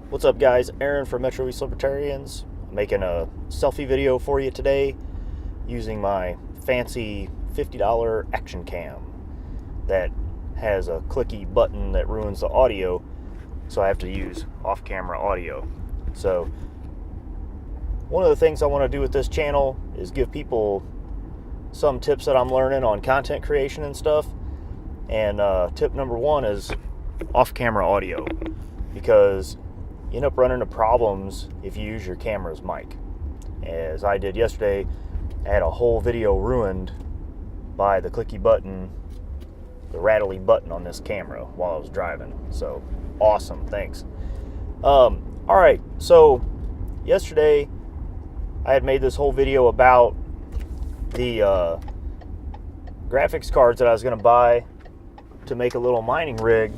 What's up, guys? Aaron from Metro East Libertarians. I'm making a selfie video for you today using my fancy $50 action cam that has a clicky button that ruins the audio, so I have to use off-camera audio. So one of the things I want to do with this channel is give people some tips that I'm learning on content creation and stuff. And tip number one is off-camera audio, because you end up running into problems if you use your camera's mic. As I did yesterday, I had a whole video ruined by the clicky button, the rattly button on this camera while I was driving. So awesome, thanks. Alright, so yesterday I had made this whole video about the graphics cards that I was going to buy to make a little mining rig,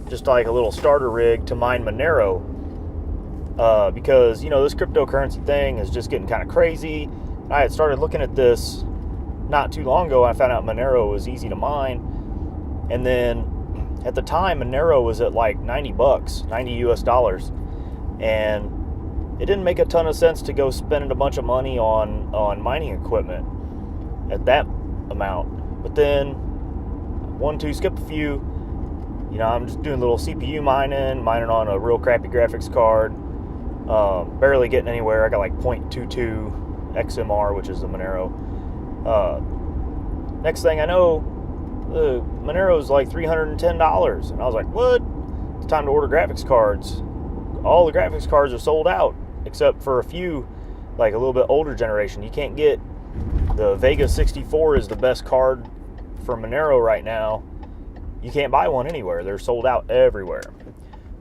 just like a little starter rig to mine Monero, because, you know, this cryptocurrency thing is just getting kind of crazy. I had started looking at this not too long ago, and I found out Monero was easy to mine. And then at the time, Monero was at like $90, 90 US dollars. And it didn't make a ton of sense to go spending a bunch of money on mining equipment at that amount. But then, skip a few. You know, I'm just doing a little CPU mining on a real crappy graphics card. Barely getting anywhere. I got like 0.22 XMR, which is the Monero. Next thing I know, the Monero's like $310. And I was like, what? It's time to order graphics cards. All the graphics cards are sold out, except for a few, like a little bit older generation. You can't get the Vega 64 is the best card for Monero right now. You can't buy one anywhere. They're sold out everywhere.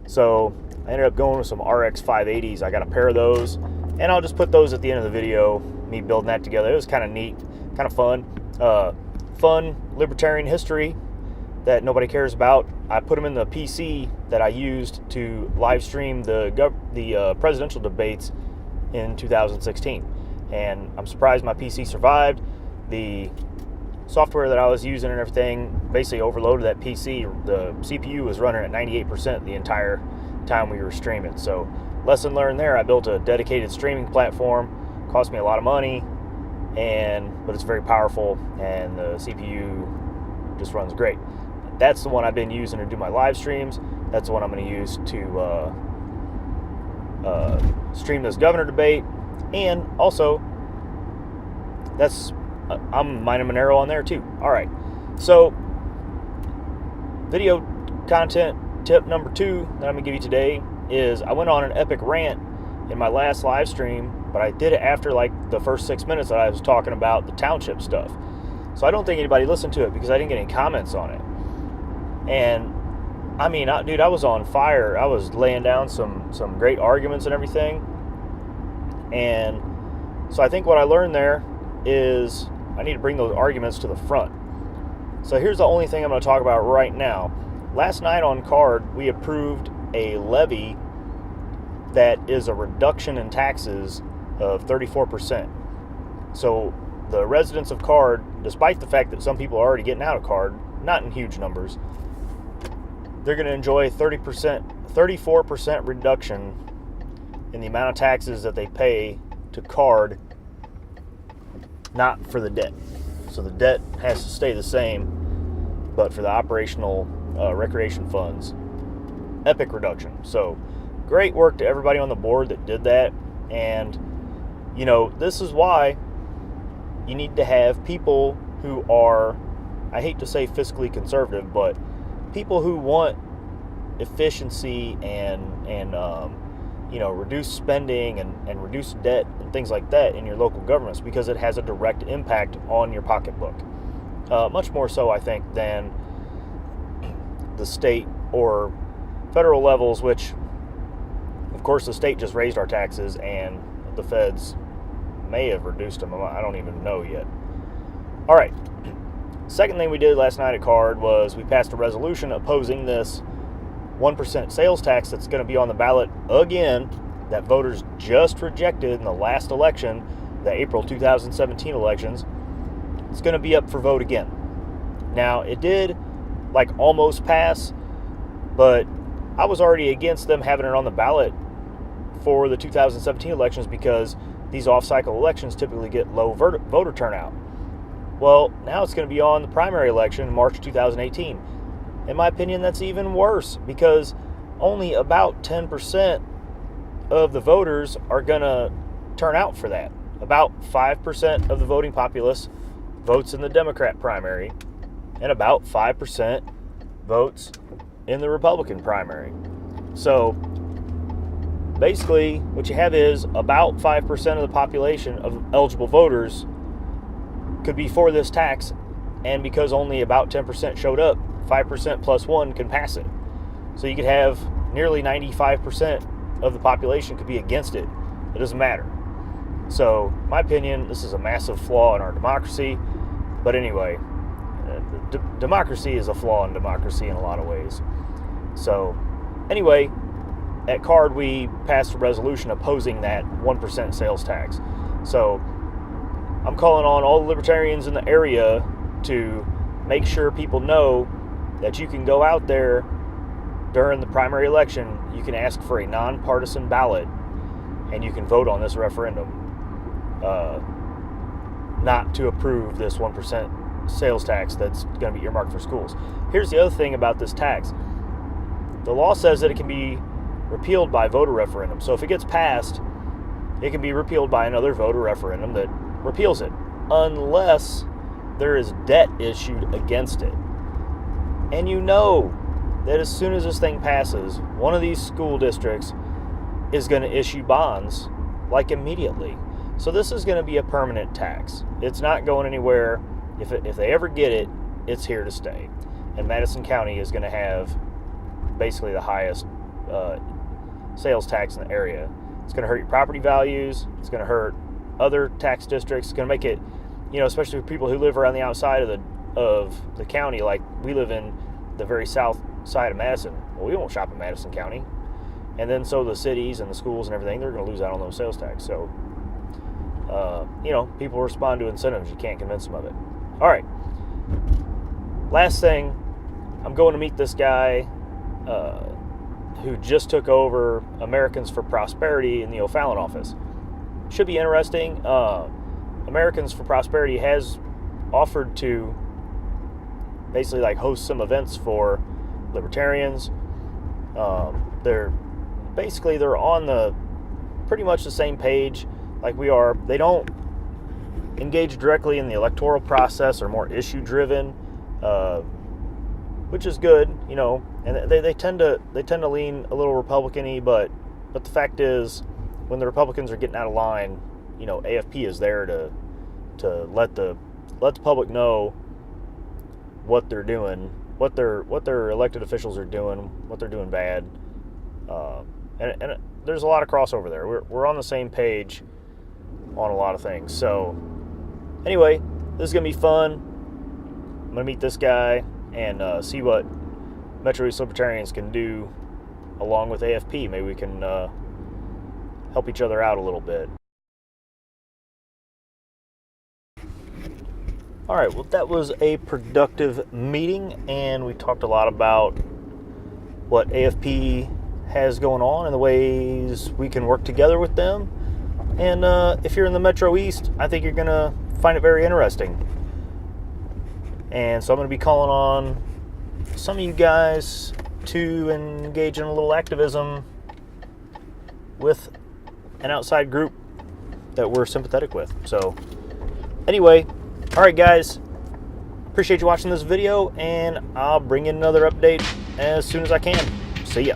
So I ended up going with some RX 580s. I got a pair of those, and I'll just put those at the end of the video, me building that together. It was kind of neat, kind of fun. Fun libertarian history that nobody cares about. I put them in the PC that I used to live stream the presidential debates in 2016. And I'm surprised my PC survived. The software that I was using and everything basically overloaded that PC. The CPU was running at 98% the entire time we were streaming. So lesson learned there. I built a dedicated streaming platform. Cost me a lot of money, but it's very powerful, and the CPU just runs great. That's the one I've been using to do my live streams. That's the one I'm going to use to stream this governor debate. And also, I'm mining Monero on there too. All right, so video content tip number 2 that I'm gonna give you today is I went on an epic rant in my last live stream, but I did it after like the first 6 minutes that I was talking about the township stuff. So I don't think anybody listened to it because I didn't get any comments on it. And I mean, dude, I was on fire. I was laying down some great arguments and everything. And so I think what I learned there is I need to bring those arguments to the front. So here's the only thing I'm going to talk about right now. Last night on CARD, we approved a levy that is a reduction in taxes of 34%. So the residents of CARD, despite the fact that some people are already getting out of CARD, not in huge numbers, they're going to enjoy 34% reduction in the amount of taxes that they pay to CARD, not for the debt. So the debt has to stay the same, but for the operational recreation funds, epic reduction. So great work to everybody on the board that did that. And, you know, this is why you need to have people who are, I hate to say fiscally conservative, but people who want efficiency and you know, reduce spending and reduce debt and things like that in your local governments, because it has a direct impact on your pocketbook. Much more so, I think, than the state or federal levels, which, of course, the state just raised our taxes and the feds may have reduced them. I don't even know yet. All right. Second thing we did last night at CARD was we passed a resolution opposing this 1% sales tax that's going to be on the ballot again, that voters just rejected in the last election, the April 2017 elections. It's going to be up for vote again. Now, it did like almost pass, but I was already against them having it on the ballot for the 2017 elections because these off-cycle elections typically get low voter turnout. Well, now it's going to be on the primary election in March 2018. In my opinion, that's even worse because only about 10% of the voters are going to turn out for that. About 5% of the voting populace votes in the Democrat primary, and about 5% votes in the Republican primary. So basically, what you have is about 5% of the population of eligible voters could be for this tax, and because only about 10% showed up, 5% plus 1 can pass it. So you could have nearly 95% of the population could be against it. It doesn't matter. So, in my opinion, this is a massive flaw in our democracy. But anyway, democracy is a flaw in democracy in a lot of ways. So, anyway, at CARD, we passed a resolution opposing that 1% sales tax. So, I'm calling on all the libertarians in the area to make sure people know that you can go out there during the primary election, you can ask for a nonpartisan ballot, and you can vote on this referendum not to approve this 1% sales tax that's going to be earmarked for schools. Here's the other thing about this tax. The law says that it can be repealed by voter referendum. So if it gets passed, it can be repealed by another voter referendum that repeals it, unless there is debt issued against it. And you know that as soon as this thing passes, one of these school districts is going to issue bonds, like immediately. So this is going to be a permanent tax. It's not going anywhere. If they ever get it, it's here to stay. And Madison County is going to have basically the highest sales tax in the area. It's going to hurt your property values. It's going to hurt other tax districts. It's going to make it, especially for people who live around the outside of the county, like we live in the very south side of Madison. Well, we won't shop in Madison County. And then so the cities and the schools and everything, they're going to lose out on those sales tax. So, people respond to incentives. You can't convince them of it. All right. Last thing, I'm going to meet this guy who just took over Americans for Prosperity in the O'Fallon office. Should be interesting. Americans for Prosperity has offered to basically like host some events for libertarians. They're on pretty much the same page like we are. They don't engage directly in the electoral process, or more issue driven, which is good, and they tend to lean a little Republican-y, but the fact is, when the Republicans are getting out of line, AFP is there to let the public know what they're doing, what their elected officials are doing, what they're doing bad, and there's a lot of crossover there. We're on the same page on a lot of things. So anyway, this is gonna be fun. I'm gonna meet this guy and see what Metro East Libertarians can do along with AFP. Maybe we can help each other out a little bit. All right, well, that was a productive meeting, and we talked a lot about what AFP has going on and the ways we can work together with them. And if you're in the Metro East, I think you're going to find it very interesting. And so I'm going to be calling on some of you guys to engage in a little activism with an outside group that we're sympathetic with. So anyway, all right, guys, appreciate you watching this video, and I'll bring in another update as soon as I can. See ya.